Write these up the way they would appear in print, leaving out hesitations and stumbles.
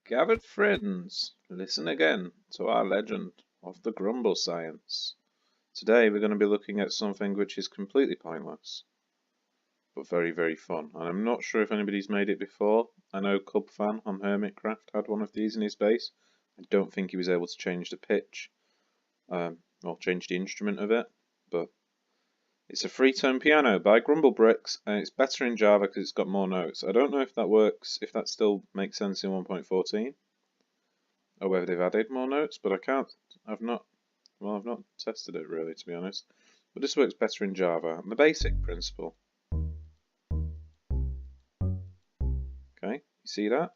Gathered friends, listen again to our legend of the Grumble science. Today we're going to be looking at something which is completely pointless, but very, very fun. And I'm not sure if anybody's made it before. I know Cubfan on Hermitcraft had one of these in his base. I don't think he was able to change the pitch, or change the instrument of it, but it's a free-tone piano by Grumble Bricks, and it's better in Java because it's got more notes. I don't know if that works, if that still makes sense in 1.14, or whether they've added more notes, but I've not tested it really, to be honest. But this works better in Java. And the basic principle. Okay, you see that?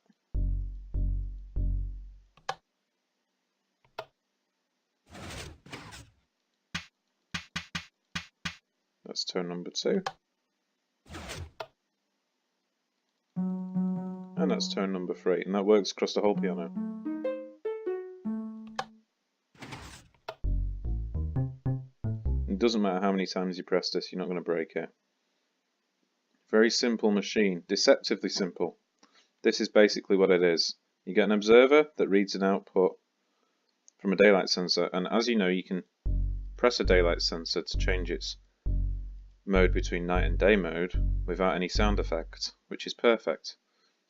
That's tone number 2. And that's tone number 3, and that works across the whole piano. It doesn't matter how many times you press this, you're not going to break it. Very simple machine, deceptively simple. This is basically what it is. You get an observer that reads an output from a daylight sensor, and as you know, you can press a daylight sensor to change its mode between night and day mode without any sound effect, which is perfect.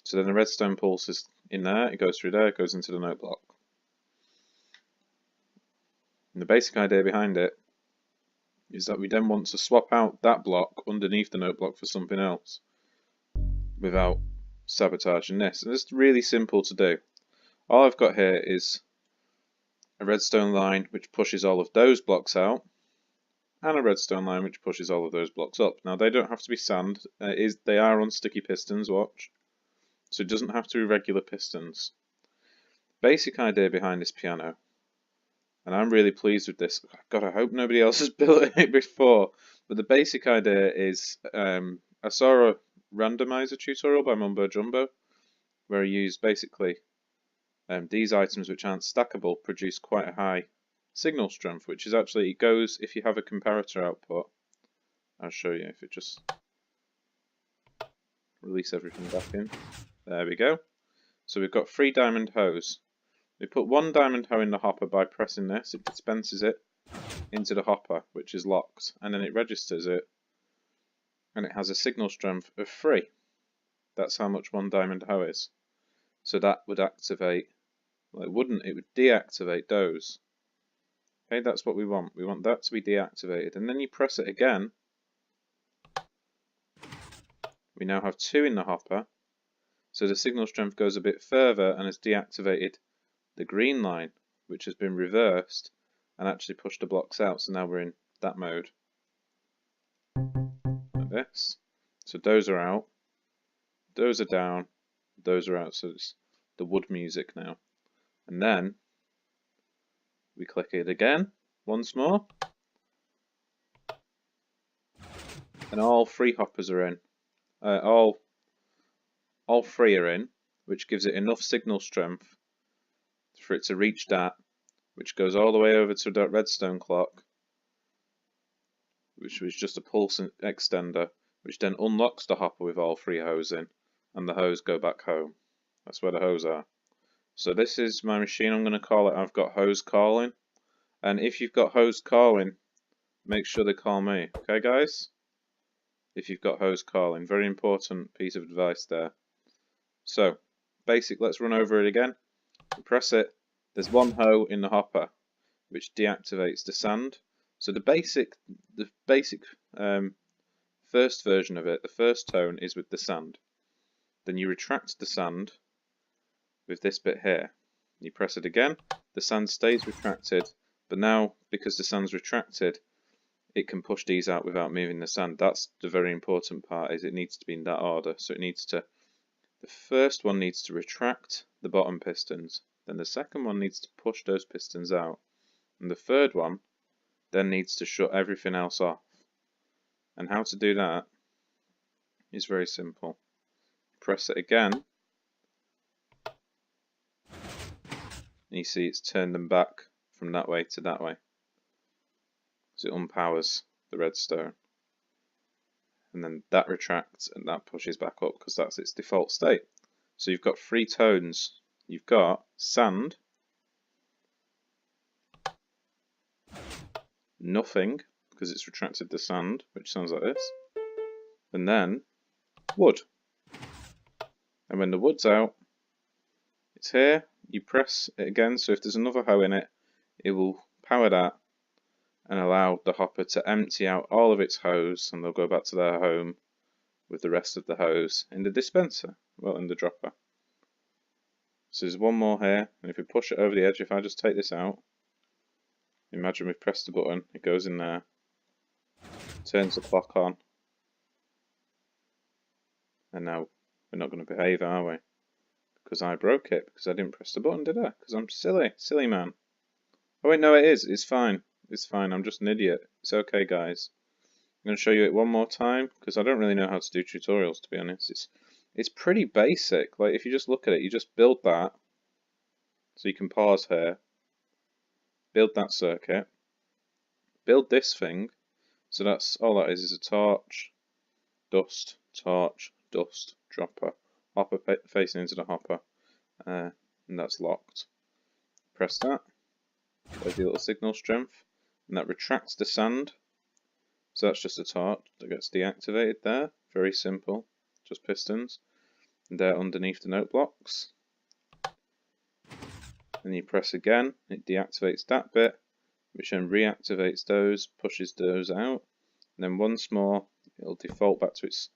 So then the redstone pulse is in there, it goes through there, it goes into the note block. And the basic idea behind it is that we then want to swap out that block underneath the note block for something else without sabotaging this. And it's really simple to do. All I've got here is a redstone line which pushes all of those blocks out, and a redstone line which pushes all of those blocks up. Now they don't have to be sand, they are on sticky pistons, watch. So it doesn't have to be regular pistons. Basic idea behind this piano, and I'm really pleased with this. God, I hope nobody else has built it before. But the basic idea is, I saw a randomizer tutorial by Mumbo Jumbo, where he used basically these items which aren't stackable produce quite a high signal strength, which is actually, it goes, if you have a comparator output, I'll show you, if it just release everything back in. There we go. So we've got 3 diamond hoes. We put 1 diamond hoe in the hopper by pressing this, it dispenses it into the hopper, which is locked, and then it registers it, and it has a signal strength of 3. That's how much 1 diamond hoe is. So that would activate, well it wouldn't, it would deactivate those. Okay, that's what we want. We want that to be deactivated, and then you press it again. We now have 2 in the hopper, so the signal strength goes a bit further and has deactivated the green line, which has been reversed and actually pushed the blocks out, so now we're in that mode. Like this. So those are out, those are down, those are out, so it's the wood music now. And then we click it again, once more, and all 3 hoppers are in. All 3 are in, which gives it enough signal strength for it to reach that, which goes all the way over to that redstone clock, which was just a pulse extender, which then unlocks the hopper with all 3 hoes in, and the hoes go back home. That's where the hoes are. So this is my machine. I'm going to call it I've got hoes calling, and if you've got hoes calling, make sure they call me. Okay guys? If you've got hoes calling, very important piece of advice there. So basic, let's run over it again. Press it, there's 1 hoe in the hopper which deactivates the sand. So the basic first version of it, the first tone is with the sand. Then you retract the sand with this bit here. You press it again, the sand stays retracted, but now because the sand's retracted, it can push these out without moving the sand. That's the very important part, is it needs to be in that order. So it needs to, the first one needs to retract the bottom pistons, then the second one needs to push those pistons out, and the third one then needs to shut everything else off. And how to do that is very simple. Press it again, and you see it's turned them back from that way to that way. So it unpowers the redstone. And then that retracts and that pushes back up because that's its default state. So you've got 3 tones you've got sand, nothing, because it's retracted the sand, which sounds like this, and then wood. And when the wood's out, it's here, you press it again, so if there's another hoe in it, it will power that and allow the hopper to empty out all of its hoes, and they'll go back to their home with the rest of the hoes in the dispenser, well, in the dropper. So there's one more here, and if we push it over the edge, if I just take this out, imagine we've pressed the button, it goes in there, turns the clock on, and now we're not going to behave, are we? Because I broke it, because I didn't press the button, did I? Because I'm silly man. Oh wait, no it is, it's fine, I'm just an idiot. It's okay guys. I'm going to show you it one more time, because I don't really know how to do tutorials, to be honest. It's pretty basic. Like, if you just look at it, you just build that, so you can pause here, build that circuit, build this thing, so that's all that is a torch, dust, dropper, hopper facing into the hopper, and that's locked. Press that, there's the little signal strength, and that retracts the sand, so that's just a torch that gets deactivated there, very simple, just pistons, and they're underneath the note blocks. And you press again, it deactivates that bit, which then reactivates those, pushes those out, and then once more, it'll default back to its...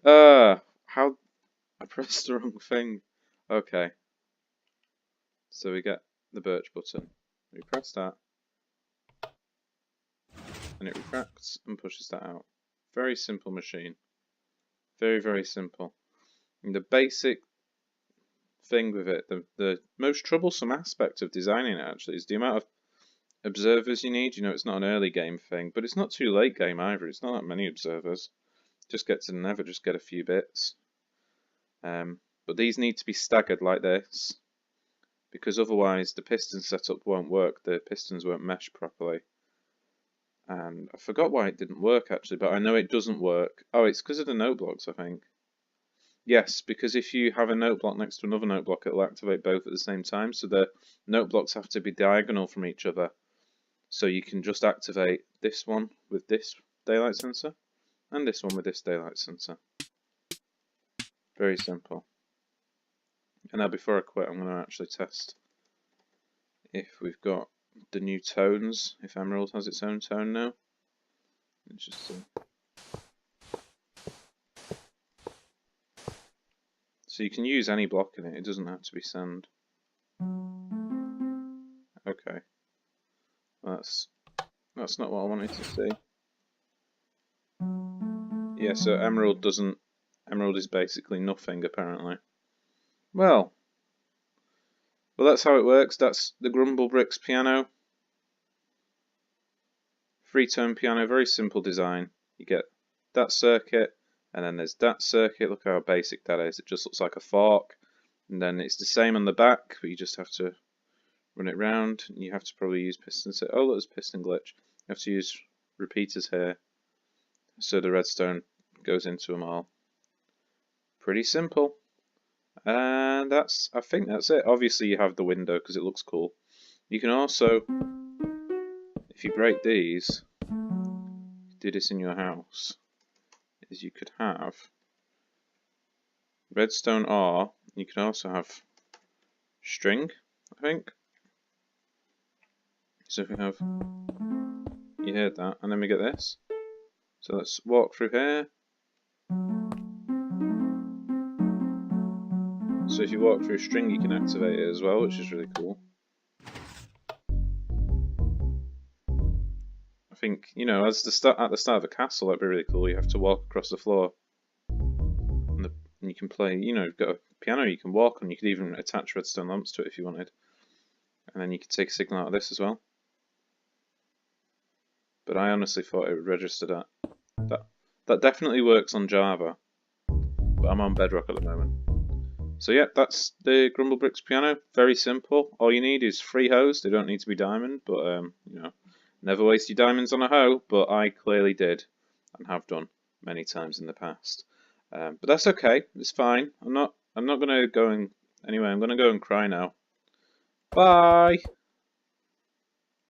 how... I pressed the wrong thing. Okay. So we get the birch button. We press that, and it retracts and pushes that out. Very simple machine. Very simple. And the basic thing with it, the most troublesome aspect of designing it actually, is the amount of observers you need. You know, it's not an early game thing, but it's not too late game either. It's not that many observers. Just get to the nether, just get a few bits. But these need to be staggered like this, because otherwise the piston setup won't work. The pistons won't mesh properly. And I forgot why it didn't work actually, but I know it doesn't work. Oh, it's because of the note blocks, I think. Yes, because if you have a note block next to another note block, it'll activate both at the same time. So the note blocks have to be diagonal from each other. So you can just activate this one with this daylight sensor, and this one with this daylight sensor. Very simple. And now before I quit, I'm going to actually test if we've got the new tones, if Emerald has its own tone now. Let's just see. So you can use any block in it, it doesn't have to be sand. Okay. That's not what I wanted to see. Yeah, so Emerald is basically nothing apparently. Well, that's how it works. That's the Grumble Bricks piano. 3-tone piano, very simple design. You get that circuit, and then there's that circuit. Look how basic that is. It just looks like a fork. And then it's the same on the back, but you just have to run it round. You have to probably use pistons. Oh, look, there's piston glitch. You have to use repeaters here, so the redstone goes into them all. Pretty simple. And I think that's it. Obviously you have the window because it looks cool. You can also, if you break these, do this in your house, is you could have redstone ore, you can also have string, I think. So if we have, you heard that, and then we get this. So let's walk through here. So if you walk through string, you can activate it as well, which is really cool. I think, you know, at the start of a castle, that'd be really cool. You have to walk across the floor, and you can play. You know, you've got a piano you can walk on. You could even attach redstone lamps to it if you wanted, and then you could take a signal out of this as well. But I honestly thought it would register that. That definitely works on Java, but I'm on Bedrock at the moment. So yeah, that's the Grumble Bricks piano. Very simple. All you need is 3 hoes. They don't need to be diamond, but you know, never waste your diamonds on a hoe. But I clearly did, and have done many times in the past. But that's okay. It's fine. I'm not I'm not gonna go and... Anyway, I'm gonna go and cry now. Bye!